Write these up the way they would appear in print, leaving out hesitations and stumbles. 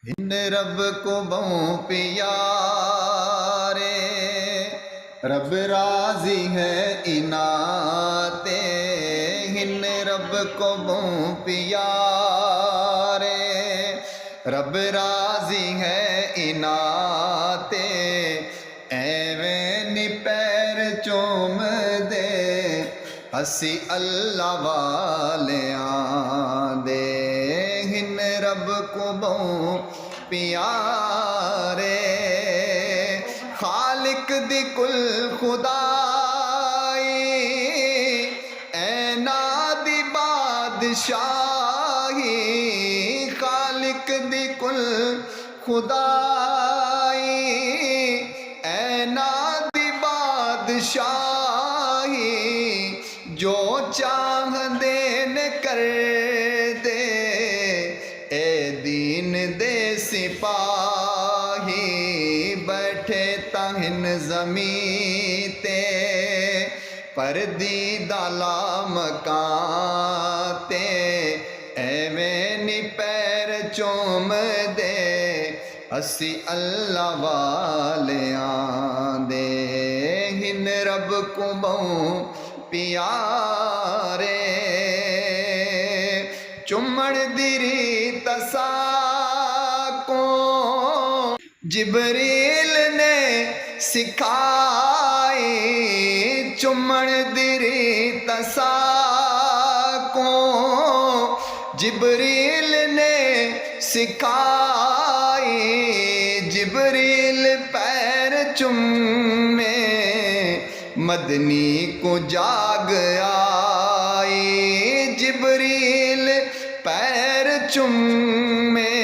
ہن رب کو بہوں پیارے، رب راضی ہے اناتے، ہن رب کو بہوں پیارے، رب راضی ہے اناتے، ایویں نی پیر چوم دے ہسی اللہ والیاں دے، ہن رب کو بہوں پیارے، خالق دی کل خدائی، اینا دی بادشاہی، خالق دی کل خدائی، اینا دی بادشاہی، جو چاہ دین کر دے، اے دین دے سپاہی، بیٹھے تہن زمین تے، پردیدہ لامکان تے، ایویں نی پیر چوم دے اسی اللہ والیاں دے، ہن رب کو بہوں پیارے، چمڑ دیری تسا کو جبریل نے سکھائی، چمڑ دیری تسا کو جبریل نے سکھائی، جبریل پیر چومے مدنی کو جاگ آئی، جبریل پیر چومے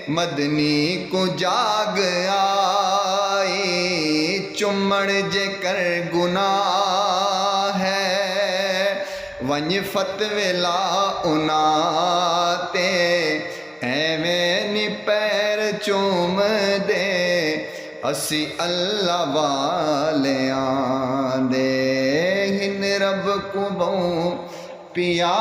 مدنی کو جاگ آئی، چمڑ جے کر گناہ ہے ونج فتوی لا اناتے، ایویں نی پیر چوم دے اسی اللہ والیاں دے، ہن رب کو بہوں پیارے۔